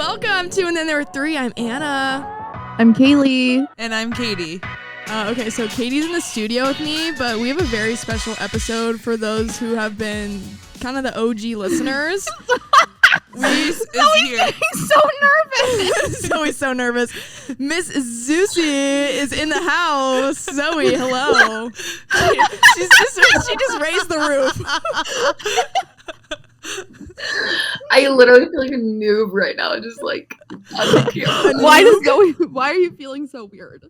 Welcome to And Then There Were Three. I'm Anna. I'm Kaley. And I'm Katie. Okay, so Katie's in the studio with me, but we have a very special episode for those who have been kind of the OG listeners. Zeus is here. Getting so nervous. Zoe's so nervous. Miss Zeus is in the house. Zoe, hello. She just raised the roof. I literally feel like a noob right now, just like on the camera. Why are you feeling so weird?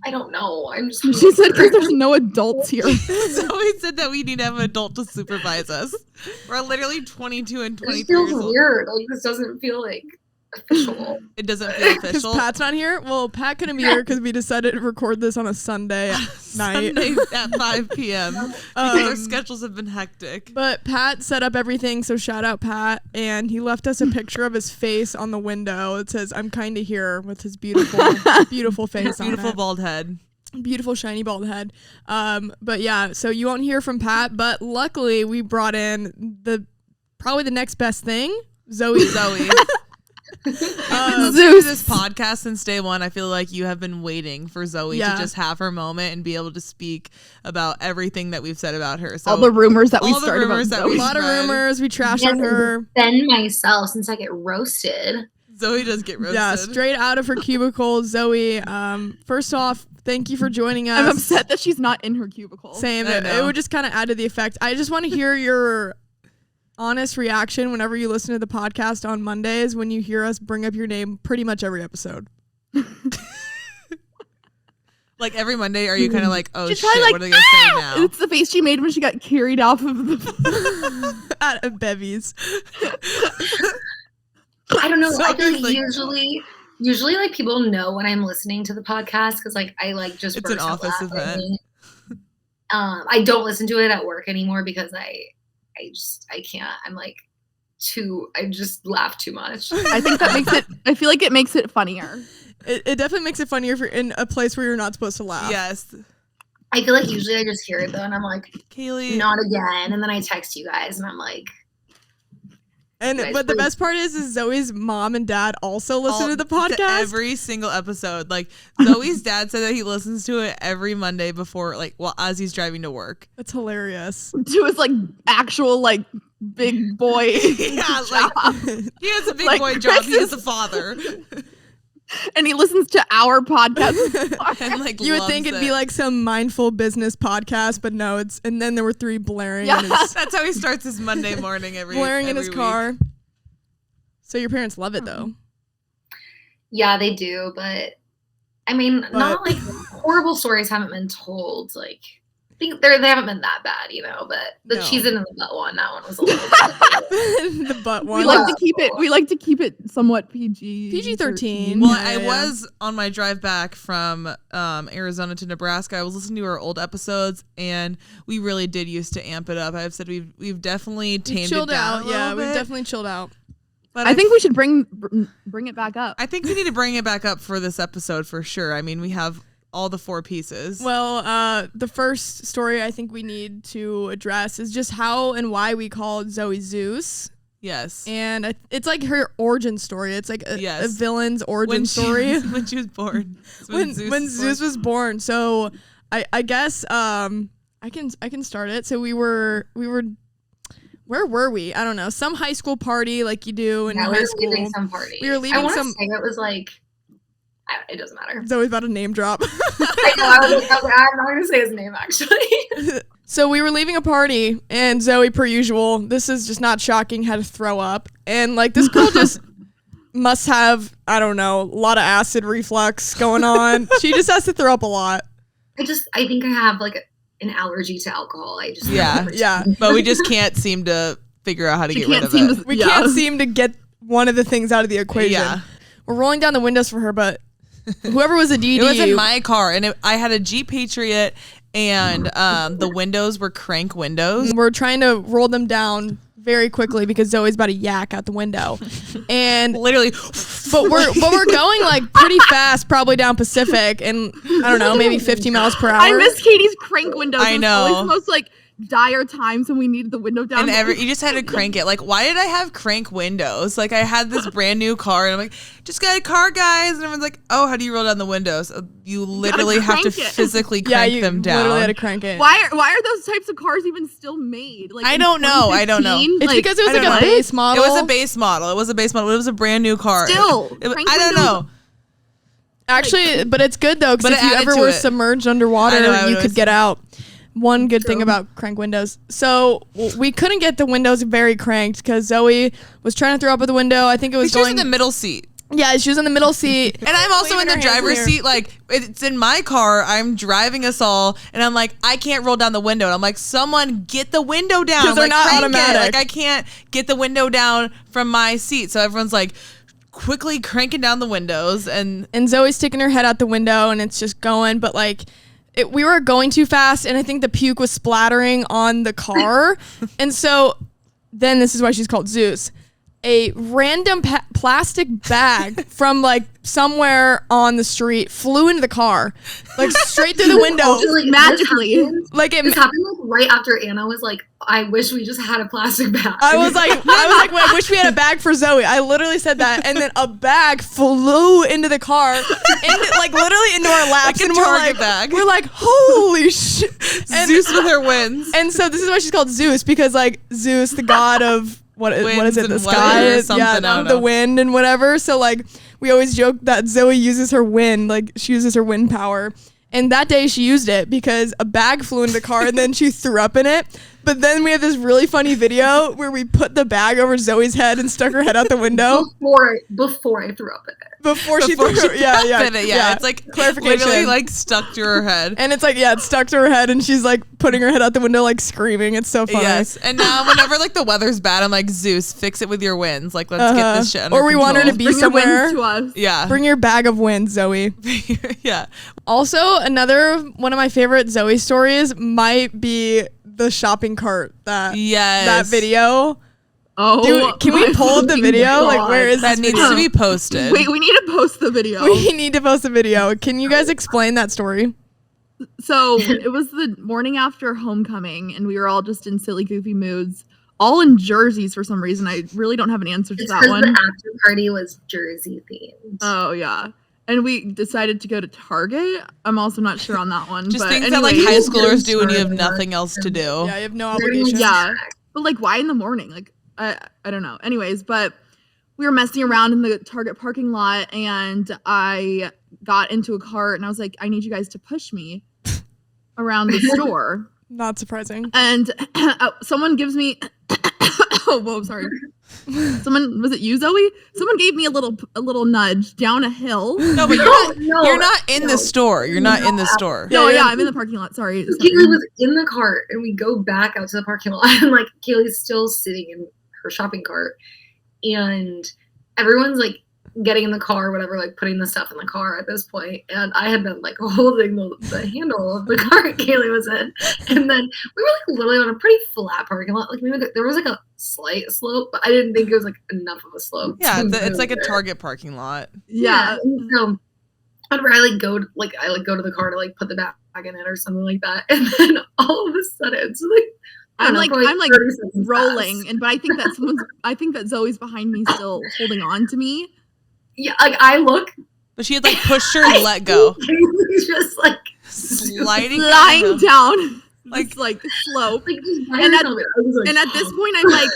I don't know. I'm just. She said because there's no adults here. Zoe said that we need to have an adult to supervise us. We're literally 22 and 23 This feels years old. weird. Like this doesn't feel like official. It doesn't feel Because official. Pat's not here? Well, Pat couldn't be here because we decided to record this on a Sunday night. Sunday at 5 p.m. because our schedules have been hectic. But Pat set up everything, so shout out Pat. And he left us a picture of his face on the window. It says, "I'm kinda here," with his beautiful, beautiful face on it. Beautiful bald head. Beautiful shiny bald head. But yeah, so you won't hear from Pat, but luckily we brought in probably the next best thing, Zoe. Zeus. This podcast since day one, I feel like you have been waiting for Zoe to just have her moment and be able to speak about everything that we've said about her. So All the rumors that we started about Zoe. A lot of rumors. We trashed on her. Defend myself since I get roasted. Zoe does get roasted. Yeah, straight out of her cubicle. Zoe, first off, thank you for joining us. I'm upset that she's not in her cubicle. Same. I It know. would just kind of add to the effect. I just want to hear your honest reaction whenever you listen to the podcast on Mondays when you hear us bring up your name pretty much every episode. Like every Monday, are you kind of like, oh She's shit, probably like, what are they going to say now? It's the face she made when she got carried off of the At a bevies. I don't know. So I feel it's like like- usually like people know when I'm listening to the podcast because like I like just It's an burst out office event. laughing. I don't listen to it at work anymore because I can't. I'm like I just laugh too much. I think that makes it, I feel like it makes it funnier. It definitely makes it funnier if you're in a place where you're not supposed to laugh. Yes. I feel like usually I just hear it though and I'm like, Kaylee. not again. And then I text you guys and I'm like, But the best part is Zoe's mom and dad also listen to the podcast. Every single episode. Like Zoe's dad said that he listens to it every Monday before, like, well, as he's driving to work. That's hilarious. To his like actual like big boy. Yeah, like he has a big Like, boy job. He is Chris a father. And he listens to our podcast. And like You would loves think it'd it. be like some mindful business podcast, but no, it's And Then There Were Three blaring in his, That's how he starts his Monday morning every blaring in his week. car. So your parents love it though. yeah, they do, but I mean, not like horrible stories haven't been told. Like, I think they haven't been that bad, you know. But the No. cheese in the butt one, that one was a little bit. The butt we one. like to keep it somewhat PG. PG-13. Well, Yeah, I yeah. was on my drive back from Arizona to Nebraska. I was listening to our old episodes, and we really did used to amp it up. I've said we've definitely tamed chilled it down out. a Yeah, little we've bit, definitely chilled out. but I think we should bring it back up. I think we need to bring it back up for this episode for sure. I mean, we have all the four pieces. Well, the first story I think we need to address is just how and why we called Zoe Zeus. Yes. And it's like her origin story. It's like a Yes. villain's origin When story. when she was born. when Zeus was born. So I guess I can start it. So we were where were we? I don't know. Some high school party like you do in Yeah, we high were school. leaving some party. We were leaving I want to some- say it was like, it doesn't matter. Zoe's about to name drop. I know. I was like, I'm not going to say his name actually. So we were leaving a party, and Zoe, per usual, this is just not shocking, had to throw up. And, like, this girl just must have, I don't know, a lot of acid reflux going on. She just has to throw up a lot. I think I have like an allergy to alcohol. I just Yeah. But we just can't seem to figure out how to get rid of seem it. to- We Yeah. can't seem to get one of the things out of the equation. Yeah. We're rolling down the windows for her, but whoever was a DD. It was in my car, and I had a Jeep Patriot, and the windows were crank windows. We're trying to roll them down very quickly because Zoe's about to yak out the window. And Literally. but we're going like pretty fast, probably down Pacific, and I don't know, maybe 50 miles per hour. I miss Katie's crank windows. I It was know. always the most like dire times when we needed the window down. And you just had to crank it. Like, why did I have crank windows? Like, I had this brand new car, and I'm like, just got a car, guys. And everyone's like, oh, how do you roll down the windows? You literally have to physically crank them down. Literally had to crank it. Why are those types of cars even still made? Like, I don't know. It's because it was like a base model. It was a base model. It was a brand new car. Still, I don't know. Actually, but it's good though, because But if you it added ever to were it. submerged underwater, you could get out. One good thing True. about crank windows. So we couldn't get the windows very cranked because Zoe was trying to throw up at the window. I think it was She was going in the middle seat. Yeah, she was in the middle seat. And I'm also in the driver's seat. Like, it's in my car. I'm driving us all. And I'm like, I can't roll down the window. And I'm like, someone get the window down. Because they're not automatic. Like, I can't get the window down from my seat. So everyone's like quickly cranking down the windows. And Zoe's sticking her head out the window and it's just going. But like, we were going too fast. And I think the puke was splattering on the car. And so then this is why she's called Zeus. A random plastic bag from like somewhere on the street flew into the car, like straight through the window, like, magically. This happened like right after Anna was like, "I wish we just had a plastic bag." I was like, I wish we had a bag for Zoe. I literally said that, and then a bag flew into the car, like literally into our laps, like and a Target bag. We're like, holy shit! Zeus with her wins. And so this is why she's called Zeus, because like Zeus, the god of what is it? The sky, the wind and whatever. So like we always joke that Zoe uses her wind, like she uses her wind power. And that day she used it because a bag flew into the car and then she threw up in it. But then we have this really funny video where we put the bag over Zoe's head and stuck her head out the window. Before I threw up in it. Before she threw up in it. Yeah, it's like clarification. Literally like stuck to her head. And it's like, it's stuck to her head and she's like putting her head out the window like screaming. It's so funny. Yes. And now whenever like the weather's bad, I'm like, Zeus, fix it with your winds. Like, let's get this shit under Or we control. want her to be Bring somewhere. your winds to us. Yeah. Bring your bag of wind, Zoe. Yeah. Also, another one of my favorite Zoe stories might be the shopping cart that video. Oh, dude, can we pull up the video? God. Like, where is that? Needs to be posted. Wait, we need to post the video. We need to post the video. Can you guys explain that story? So it was the morning after homecoming, and we were all just in silly, goofy moods, all in jerseys for some reason. I really don't have an answer to that one. The after party was jersey themed. Oh yeah. And we decided to go to Target. I'm also not sure on that one. Just but things that like anyways, high schoolers do when you have nothing else to do. Yeah, you have no obligation. Yeah. But like, why in the morning? Like, I don't know. Anyways, but we were messing around in the Target parking lot, and I got into a cart, and I was like, I need you guys to push me around the store. Not surprising. And someone gives me oh, whoa, sorry. Someone, was it you, Zoe? Someone gave me a little nudge down a hill. No, but you're not in the store. You're not in the store. No, yeah, I'm in the parking lot. Sorry. Kaylee was in the cart, and we go back out to the parking lot, and like Kaylee's still sitting in her shopping cart, and everyone's like getting in the car, whatever, like putting the stuff in the car at this point. And I had been like holding the handle of the cart Kaylee was in. And then we were like literally on a pretty flat parking lot. Like maybe there was like a slight slope, but I didn't think it was like enough of a slope. Yeah, it's like a Target parking lot. Yeah. And so I go to the car to like put the bag in it or something like that. And then all of a sudden it's like I'm like rolling, but I think that Zoe's behind me still holding on to me. Yeah, like I look, but she had like pushed her and let go. Just like sliding lying down like slope. Like, and at this point I'm like,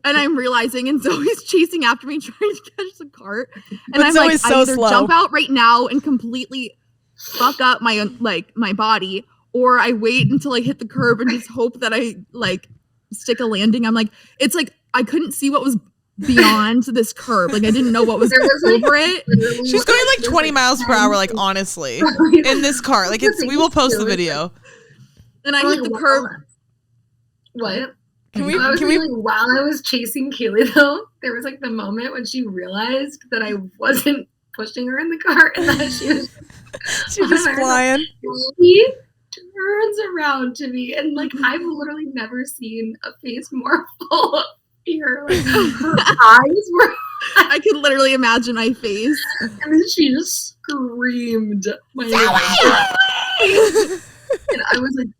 and I'm realizing, and Zoe's chasing after me trying to catch the cart, and but I'm Zoe's like, so I either slow. jump out right now and completely fuck up my body, or I wait until I hit the curb and just hope that I like stick a landing. I'm like, it's like I couldn't see what was beyond this curb. Like I didn't know what was over it. She's going like 20 miles per hour, like honestly, in this car. Like we will post the video. And I hit the curb. What? Can we while I was chasing Kaylee though, there was like the moment when she realized that I wasn't pushing her in the car and that she was just flying. She turns around to me and like I've literally never seen a face more full of fear. Like her eyes were I could literally imagine my face. And then she just screamed my name. And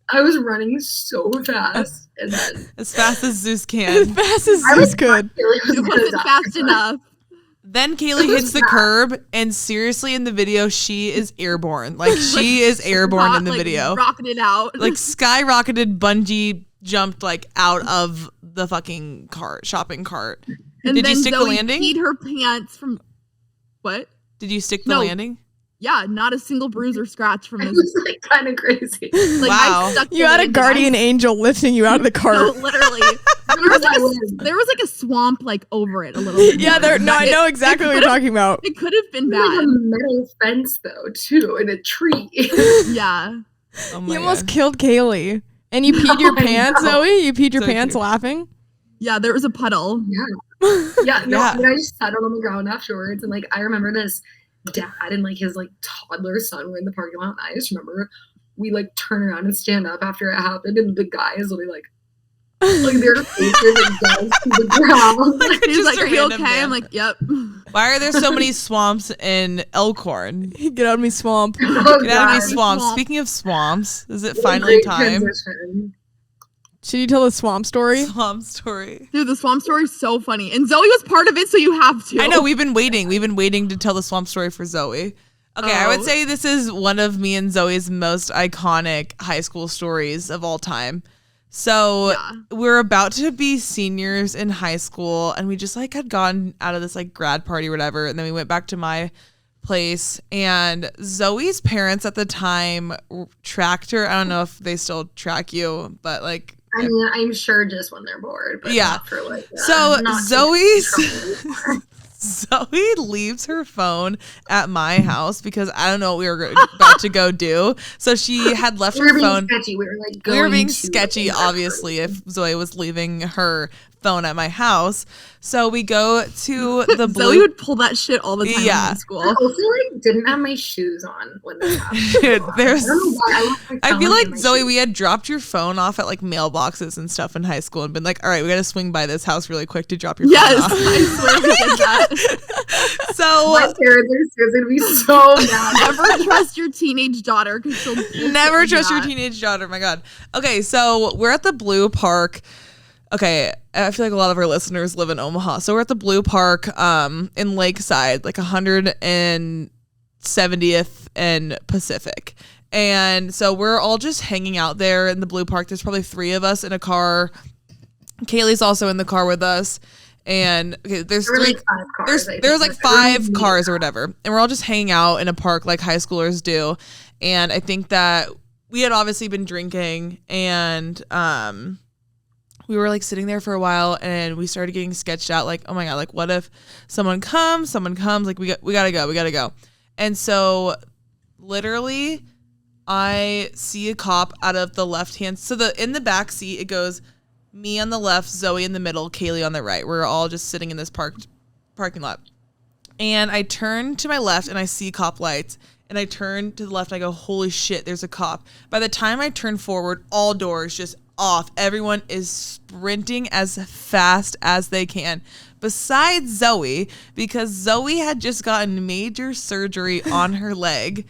I was running so fast, and then as fast as Zeus can. As fast as Zeus could. It wasn't fast enough. Then Kaley hits the curb, and seriously, in the video, she is airborne. Like, she is airborne in the video. Rocketed out. Like, skyrocketed, bungee jumped, like, out of the fucking shopping cart. And Did you then stick Zoe the landing? peed her pants from what? Did you stick the landing? Yeah, not a single bruise or scratch from it this. was like kind of crazy. Like, Wow. I stuck You had a guardian angel lifting you out of the No, cart. literally. There was like a swamp like over it a little bit. Yeah, I know exactly what you're talking about. It could have been Like a bad. metal fence though, too, and a tree. Yeah. Oh my You almost God. killed Kaley. And you peed your I pants, know. Zoe? You peed your So pants cute. laughing? Yeah, there was a puddle. Yeah, no, Yeah. I mean, I just sat out on the ground afterwards, and like I remember this dad and like his like toddler son were in the parking lot, and I just remember we like turn around and stand up after it happened, and the guy is literally like their faces and guys to the ground. Like, He's just like, a "Are you random okay?" man. I'm like, "Yep." Why are there so many swamps in Elkhorn? Get out of me, swamp. Oh, Get out of me, God. swamps. Swamp. Speaking of swamps, is it What a finally great time? transition. Should you tell the swamp story? Swamp story. Dude, the swamp story's so funny, and Zoe was part of it, so you have to. I know, we've been waiting. We've been waiting to tell the swamp story for Zoe. Okay, I would Oh. say this is one of me and Zoe's most iconic high school stories of all time. So Yeah. we're about to be seniors in high school, and we just like had gone out of this like grad party or whatever, and then we went back to my place, and Zoe's parents at the time tracked her. I don't know if they still track you, but like I mean, I'm sure just when they're bored, but Yeah. not for like So not to Zoe's get in trouble. Zoe leaves her phone at my house because I don't know what we were about to go do. So she had left We were her being phone. sketchy. We were like We were going being to sketchy, the obviously, if Zoe was leaving her phone at my house. So we go to the Zoe blue. would pull that shit all the time Yeah. in high I school. also like didn't have my shoes on when this happened. Dude, there's. I don't know why I left my I phone feel in like my Zoe, shoes. we had dropped your phone off at like mailboxes and stuff in high school and been like, all right, we got to swing by this house really quick to drop your Yes, phone off. I swear we did that. So My parents are seriously gonna be so mad. Never trust your teenage daughter because she'll bullshit never you trust your that. teenage daughter. My God. Okay, so we're at the Blue Park. Okay, I feel like a lot of our listeners live in Omaha. So we're at the Blue Park in Lakeside, like 170th and Pacific. And so we're all just hanging out there in the Blue Park. There's probably 3 of us in a car. Kaylee's also in the car with us. And okay, there's There were 3 like 5 cars. I think. there's like Everyone 5 knew cars or that. whatever, and we're all just hanging out in a park like high schoolers do. And I think that we had obviously been drinking, and we were like sitting there for a while, and we started getting sketched out. Like, oh my God, like what if someone comes? Like we gotta go. And so, literally, I see a cop out of the left hand. So in the back seat, it goes me on the left, Zoe in the middle, Kaley on the right. We're all just sitting in this parking lot. And I turn to my left and I see cop lights. And I turn to the left and I go, holy shit, there's a cop. By the time I turn forward, all doors just off. Everyone is sprinting as fast as they can. Besides Zoe, because Zoe had just gotten major surgery on her leg.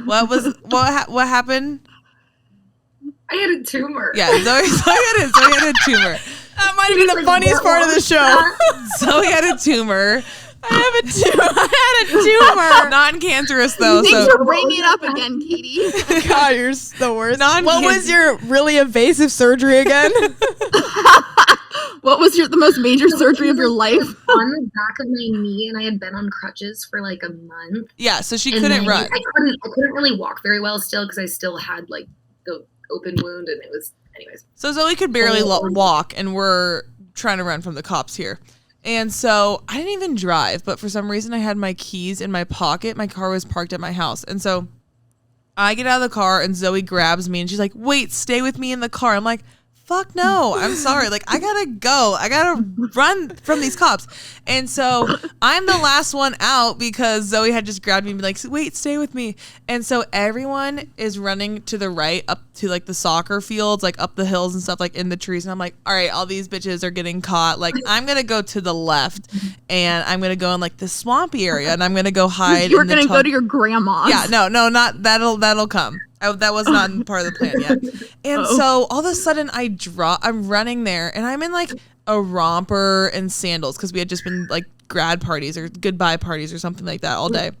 What happened? I had a tumor. Yeah, Zoe had a tumor. That might have been the Like, funniest what part of the was show. that? Zoe had a tumor. I had a tumor. Non-cancerous though. Thanks So for bringing it up again, Katie. God, you're the worst. What was Non-cancer- your really invasive surgery again? What was the most major surgery of your life? On the back of my knee, and I had been on crutches for like a month. yeah, so she And couldn't then run. I couldn't really walk very well still because I still had like the open wound, and it was anyways. So Zoe could barely walk, and we're trying to run from the cops here. And so I didn't even drive, but for some reason I had my keys in my pocket. My car was parked at my house. And so I get out of the car and Zoe grabs me and she's like, wait, stay with me in the car. I'm like, fuck no, I'm sorry. Like, I gotta go. I gotta run from these cops. And so I'm the last one out because Zoe had just grabbed me and be like, wait, stay with me. And so everyone is running to the right up to like the soccer fields, like up the hills and stuff, like in the trees. And I'm like, all right, all these bitches are getting caught. Like, I'm gonna go to the left and I'm gonna go in like the swampy area and I'm gonna go hide. You were in the gonna go to your grandma's. Yeah, no, not that'll come. That was not part of the plan yet. And so all of a sudden I'm running there and I'm in like a romper and sandals because we had just been like grad parties or goodbye parties or something like that all day.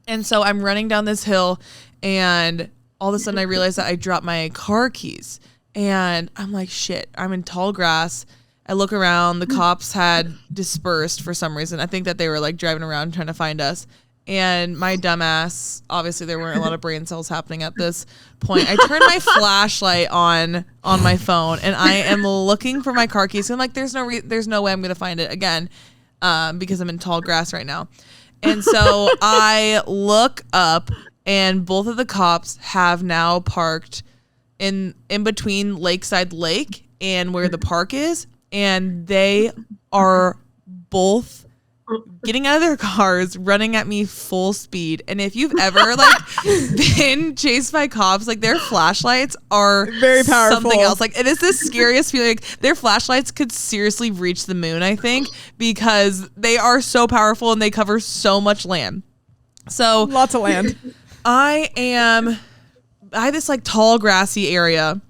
And so I'm running down this hill and all of a sudden I realized that I dropped my car keys and I'm like, shit, I'm in tall grass. I look around, the cops had dispersed for some reason. I think that they were like driving around trying to find us. And my dumbass, obviously there weren't a lot of brain cells happening at this point. I turned my flashlight on my phone and I am looking for my car keys. And I'm like, there's no way I'm going to find it again because I'm in tall grass right now. And so I look up and both of the cops have now parked in between Lakeside Lake and where the park is. And they are both getting out of their cars, running at me full speed. And if you've ever like been chased by cops, like their flashlights are very powerful. Something else. Like it is the scariest feeling. Like, their flashlights could seriously reach the moon, I think, because they are so powerful and they cover so much land. So lots of land. I have this like tall grassy area.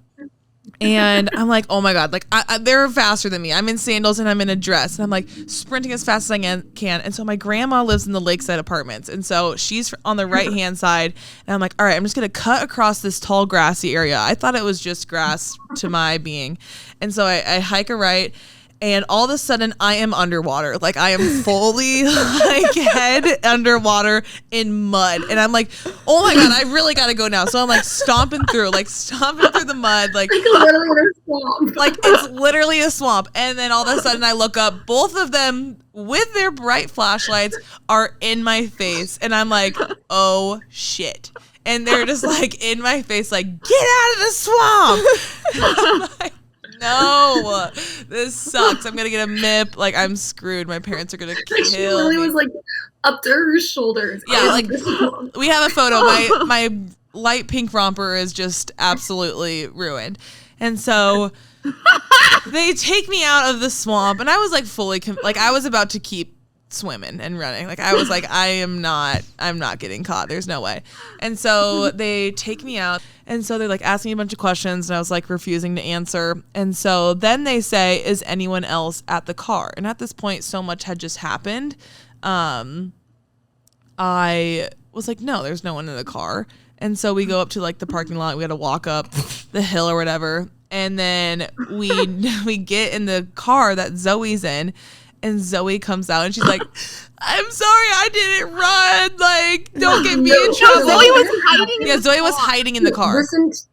And I'm like, oh my God, like they're faster than me. I'm in sandals and I'm in a dress and I'm like sprinting as fast as I can. And so my grandma lives in the Lakeside apartments. And so she's on the right hand side. And I'm like, all right, I'm just going to cut across this tall grassy area. I thought it was just grass to my being. And so I hike a right. And all of a sudden, I am underwater. Like, I am fully, like, head underwater in mud. And I'm like, oh, my God, I really got to go now. So I'm, like, stomping through the mud. Like, literally a swamp. Like, it's literally a swamp. And then all of a sudden, I look up. Both of them, with their bright flashlights, are in my face. And I'm like, oh, shit. And they're just, like, in my face, like, get out of the swamp. I'm like, no, this sucks. I'm gonna get a MIP. Like, I'm screwed. My parents are gonna kill She really me. was like up to her shoulders. Yeah, like we have a photo. My light pink romper is just absolutely ruined, and so they take me out of the swamp, and I was like fully I was about to keep swimming and running. Like I was like, I'm not getting caught. There's no way. And so they take me out. And so they're like asking me a bunch of questions and I was like refusing to answer. And so then they say, is anyone else at the car? And at this point, so much had just happened. I was like, no, there's no one in the car. And so we go up to like the parking lot. We had to walk up the hill or whatever. And then we get in the car that Zoe's in. And Zoe comes out and she's like, I'm sorry, I didn't run. Like, don't get me in trouble. Zoe was hiding in the Zoe was car. hiding in the car.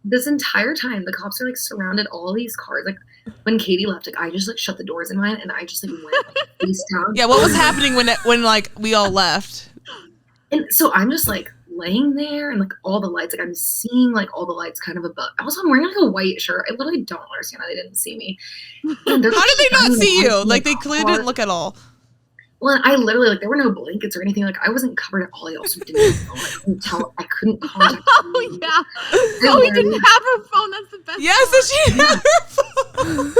This entire time, the cops are like surrounded all these cars. Like when Katie left, like I just like shut the doors in mine and I just like went like, face down. Yeah, what was happening when like we all left? And so I'm just like laying there and like all the lights, like I'm seeing like all the lights kind of above. Also, I'm wearing like a white shirt. I literally don't understand how they didn't see me. And How did they not see you? Like they clearly didn't look at all. Well, I literally like there were no blankets or anything. Like I wasn't covered at all. I also didn't have a phone. I couldn't tell. I couldn't contact. Oh yeah, Zoe didn't have her phone. That's the best. Yes, part. she had her phone.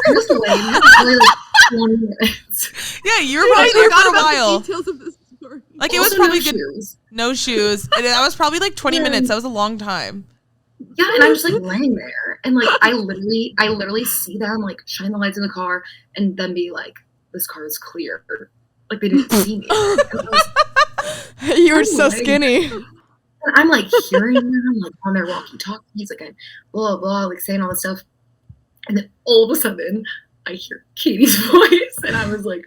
I'm just laying there for only like 20 minutes. Yeah, you were probably I there forgot for a about while. the details of this story. Like it was Also, probably no good. shoes. No shoes. And that was probably like 20 minutes. That was a long time. Yeah, and I'm just like laying there, and like I literally see them like shine the lights in the car, and then be like, "This car is clear." Like they didn't see me. And You were so skinny. and I'm like hearing them like on their walkie-talkies, like I'm blah blah, like saying all this stuff, and then all of a sudden I hear Katie's voice, and I was like,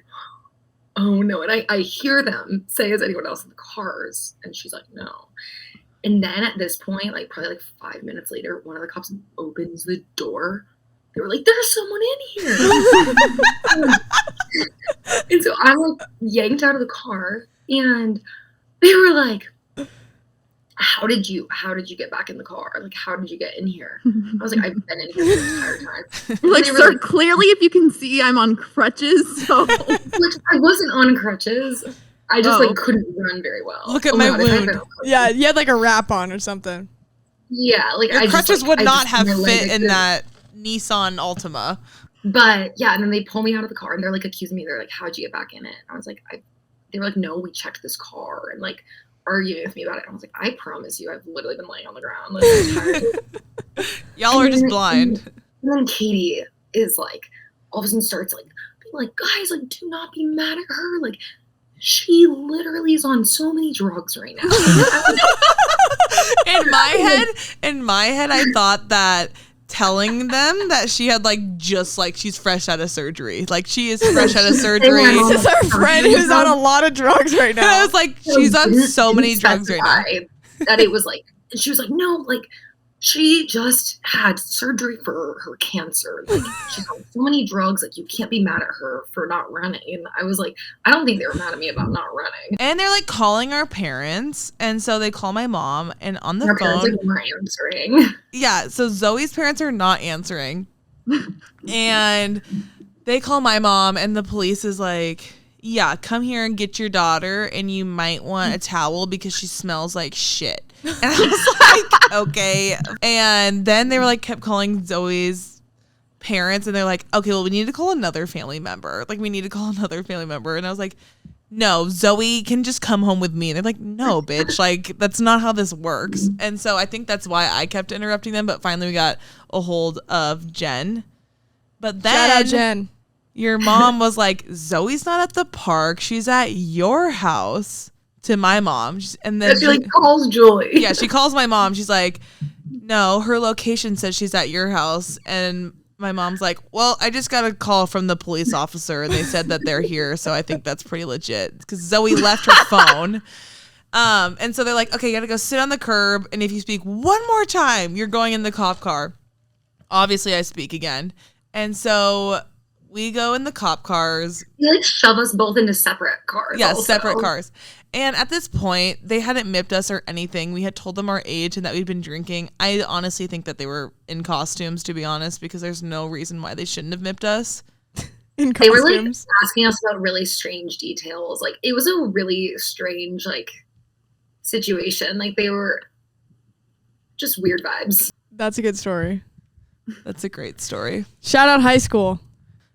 "Oh no!" And I hear them say, "Is anyone else in the cars?" And she's like, "No." And then at this point, like probably like 5 minutes later, one of the cops opens the door. They were like, "There's someone in here." And so I'm like yanked out of the car, and they were like, how did you get back in the car? Like, how did you get in here? I was like, I've been in here the entire time. Like, They were sir, clearly, if you can see, I'm on crutches. So which I wasn't on crutches. I just like couldn't run very well. Look at Oh my God, if I had wound. been on crutches- Yeah, you had like a wrap on or something. Yeah, like Your I just, crutches like, would I not just- have my leg, fit like, in didn't- that Nissan Altima. But yeah, and then they pull me out of the car and they're like accusing me. They're like, "How'd you get back in it?" And I was like, they were like, "No, we checked this car and like arguing with me about it. I was like, I promise you, I've literally been laying on the ground this entire Y'all are just blind. And then Katie is like, all of a sudden starts like being like, guys, like, do not be mad at her. Like, she literally is on so many drugs right now. In my head, I thought that telling them that she had like just like she's fresh out of surgery. Like she is fresh out of surgery. This is our friend who's on a lot of drugs right And I now. was like, she's on so many drugs right now. That it was like, and she was like, no, like, she just had surgery for her cancer. Like, she's on so many drugs. Like, you can't be mad at her for not running. And I was like, I don't think they were mad at me about not running. And they're like calling our parents, and so they call my mom, and on the Our phone, parents like, weren't answering. yeah. So Zoe's parents are not answering, and they call my mom, and the police is like, yeah, come here and get your daughter, and you might want a towel because she smells like shit. And I was like, okay. And then they were like, kept calling Zoe's parents, and they're like, okay, well, we need to call another family member. Like, we need to call another family member. And I was like, no, Zoe can just come home with me. And they're like, no, bitch, like, that's not how this works. And so I think that's why I kept interrupting them. But finally, we got a hold of Jen. But then Shout out Jen. Your mom was like, Zoe's not at the park. She's at your house. To my mom. And then she like calls Julie. Yeah, she calls my mom. She's like, no, her location says she's at your house. And my mom's like, well, I just got a call from the police officer, and they said that they're here. So I think that's pretty legit. Because Zoe left her phone. And so they're like, okay, you got to go sit on the curb. And if you speak one more time, you're going in the cop car. Obviously, I speak again. And so we go in the cop cars. They like shove us both into separate cars. Yeah, also. separate cars. And at this point, they hadn't mipped us or anything. We had told them our age and that we'd been drinking. I honestly think that they were in costumes, to be honest, because there's no reason why they shouldn't have mipped us. In They were like costumes. asking us about really strange details. Like, it was a really strange like situation. Like, they were just weird vibes. That's a good story. That's a great story. Shout out high school.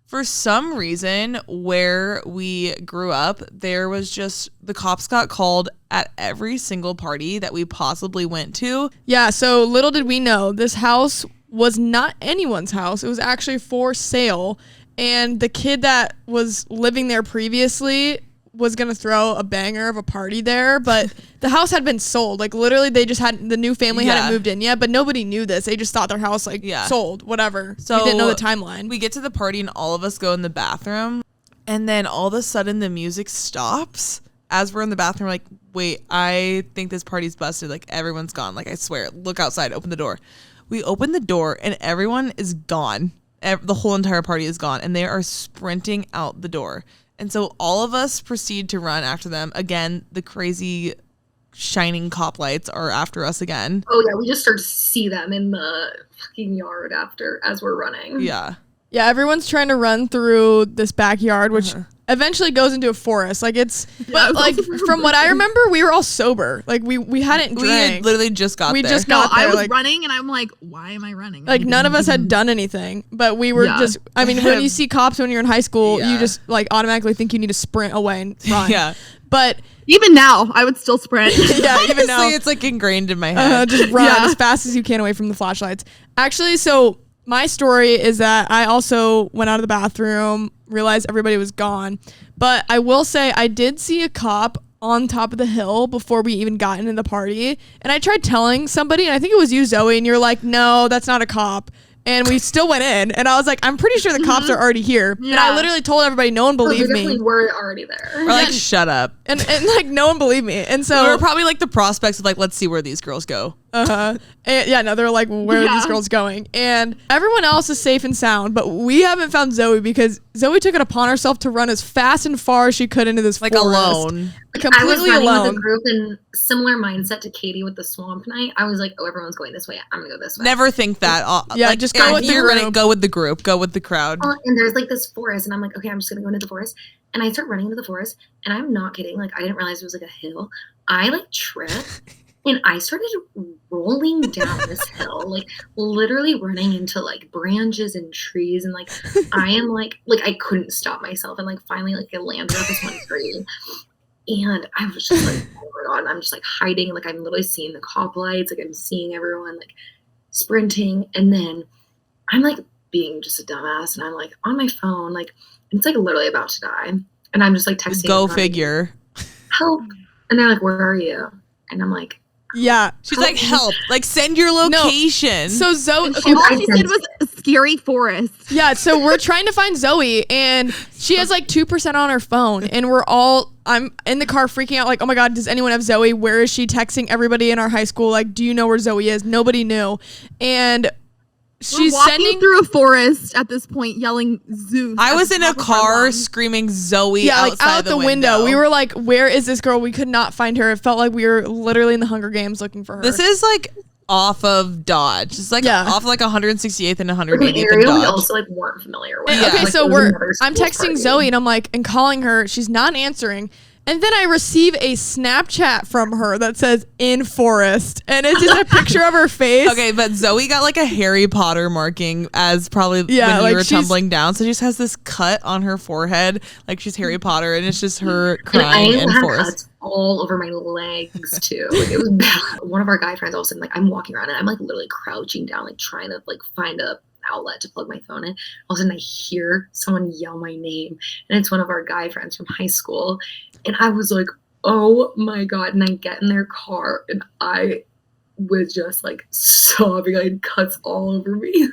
For some reason, where we grew up, there was just the cops got called at every single party that we possibly went to. Yeah, so little did we know, this house was not anyone's house. It was actually for sale. And the kid that was living there previously was going to throw a banger of a party there, but the house had been sold. Like, literally, they just had, the new family hadn't moved in yet, but nobody knew this. They just thought their house, like, sold, whatever. So we didn't know the timeline. We get to the party, and all of us go in the bathroom, and then all of a sudden, the music stops. As we're in the bathroom, like, wait, I think this party's busted. Like, everyone's gone. Like, I swear. Look outside. Open the door. We open the door, and everyone is gone. The whole entire party is gone, and they are sprinting out the door. And so all of us proceed to run after them. Again, the crazy shining cop lights are after us again. Oh yeah, we just start to see them in the fucking yard as we're running. Yeah. Yeah, everyone's trying to run through this backyard, which eventually goes into a forest. Like, it's, but like, from what I remember, we were all sober. Like, we hadn't We drank. had literally just got there. just No, got there. I was like, running, and I'm like, why am I running? like, none of us had done anything, but we were just, I mean, when you see cops when you're in high school, you just, like, automatically think you need to sprint away and run. Yeah. But Even now, I would still sprint. yeah, even now, Honestly, it's like ingrained in my head. just run Yeah. as fast as you can away from the flashlights. Actually, so my story is that I also went out of the bathroom, realized everybody was gone. But I will say I did see a cop on top of the hill before we even got into the party. And I tried telling somebody, and I think it was you, Zoe, and you're like, no, that's not a cop. And we still went in, and I was like, I'm pretty sure the cops are already here. And I Yeah. literally told everybody, no one believed We me. definitely were already there. Or like, shut up. And like, no one believed me. And so We were probably like the prospects of like, let's see where these girls go. And yeah, no, they're like, where are these Yeah. girls going? And everyone else is safe and sound, but we haven't found Zoe because Zoe took it upon herself to run as fast and far as she could into this Like forest. alone. I was Completely running with alone. a group in similar mindset to Katie with the swamp night. I was like, oh, everyone's going this way. I'm gonna go this way. Never think that. Yeah, like, just go with the you're running, group. go with the group. Go with the crowd. And there's like this forest, and I'm like, okay, I'm just gonna go into the forest. And I start running into the forest, and I'm not kidding. Like, I didn't realize it was like a hill. I like tripped, and I started rolling down this hill, like literally running into like branches and trees, and like I am like I couldn't stop myself, and like finally like I landed on this one tree. And I was just like, oh my God, I'm just like hiding. Like I'm literally seeing the cop lights. Like I'm seeing everyone like sprinting. And then I'm like being just a dumbass. And I'm like on my phone, like, and it's like literally about to die. And I'm just like texting. Go figure. Help. And they're like, where are you? And I'm like, Yeah. She's like, help. Like, send your location. So Zoe, All she said was a scary forest. yeah, so we're trying to find Zoe, and she has like 2% on her phone, and I'm in the car freaking out, like, oh my God, does anyone have Zoe? Where is she? Texting everybody in our high school, like, do you know where Zoe is? Nobody knew. And she's We're walking sending through a forest at this point, yelling Zeus. I at was the in a top of our car lungs. screaming Zoe yeah, like outside out the window. We were like, where is this girl? We could not find her. It felt like we were literally in the Hunger Games looking for her. This is like off of Dodge. It's like off like 168th and the 180th and area we Dodge. also like weren't familiar with. Yeah. Okay, Like, so it was another I'm school texting party. Zoe and I'm like, and calling her. She's not answering. And then I receive a Snapchat from her that says in forest. And it's just a picture of her face. Okay, but Zoe got like a Harry Potter marking as probably when you like were she's- tumbling down. So she just has this cut on her forehead like she's Harry Potter, and it's just her And I crying in had forest. cuts all over my legs too. Like it was bad. One of our guy friends all of a sudden, like I'm walking around and I'm like literally crouching down, like trying to like find a outlet to plug my phone in. All of a sudden I hear someone yell my name, and it's one of our guy friends from high school. And I was like, oh my God. And I get in their car and I was just like sobbing. I had cuts all over me.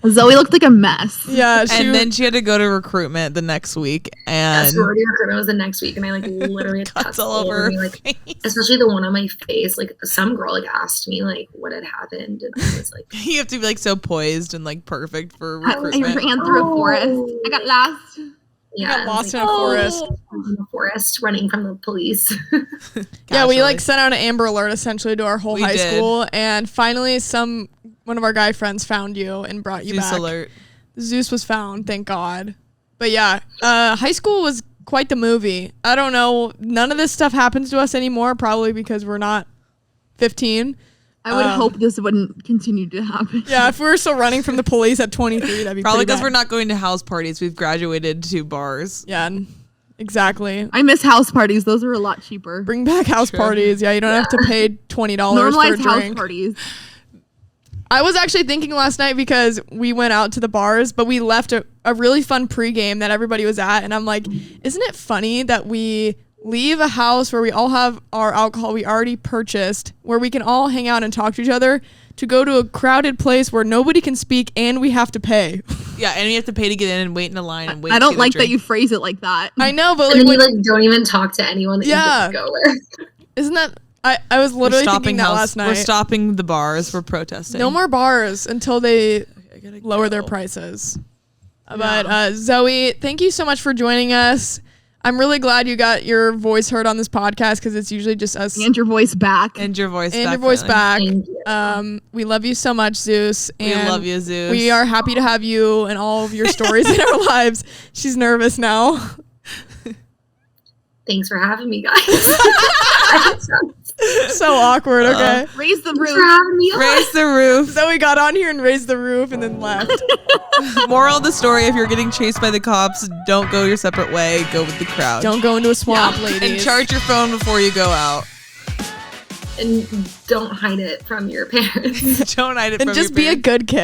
Zoe looked like a mess. Yeah. And then she had to go to recruitment the next week, and sorority recruitment was the next week, and I like literally had cuts all over me, like face. especially the one on my face. Like some girl like asked me like what had happened, and I was like, You have to be like so poised and like perfect for I recruitment. ran through a forest. I got lost. yeah, got I was lost like, in a forest. in the forest, running from the police. Yeah, we like Casually. sent out an Amber Alert essentially to our whole We high did. school. And finally one of our guy friends found you and brought you Zeus back. alert. Zeus was found, thank God. But yeah, high school was quite the movie. I don't know. None of this stuff happens to us anymore, probably because we're not 15. I would hope this wouldn't continue to happen. Yeah, if we were still running from the police at 23, that'd be Probably pretty because bad. we're not going to house parties. We've graduated to bars. Yeah, exactly. I miss house parties. Those are a lot cheaper. Bring back house True. parties. Yeah, you don't have to pay $20 for a Normalize house drink. parties. I was actually thinking last night because we went out to the bars, but we left a really fun pregame that everybody was at. And I'm like, isn't it funny that we leave a house where we all have our alcohol we already purchased, where we can all hang out and talk to each other, to go to a crowded place where nobody can speak and we have to pay? Yeah, and you have to pay to get in and wait in a line and wait. I to don't get a like that drink. you phrase it like that. I know, but And like, then you like don't even talk to anyone that Yeah. you go with. isn't that... I was We're literally stopping thinking that house- last night. We're stopping the bars. We're protesting. No more bars until they I gotta lower their go. prices. But Zoe, thank you so much for joining us. I'm really glad you got your voice heard on this podcast because it's usually just us And your voice back. And your voice and back. your voice finally. back. Thank you. We love you so much, Zeus. We And love you, Zeus. we are happy to have you and all of your stories in our lives. She's nervous now. Thanks for having me, guys. So awkward, okay? Raise the Thanks roof. for having me on. Raise the roof. Zoe got on here and raised the roof and then left. Moral of the story: if you're getting chased by the cops, don't go your separate way. Go with the crowd. Don't go into a swamp, ladies. And charge your phone before you go out. And don't hide it from your parents. Don't hide it And from just your be a parents. good kid.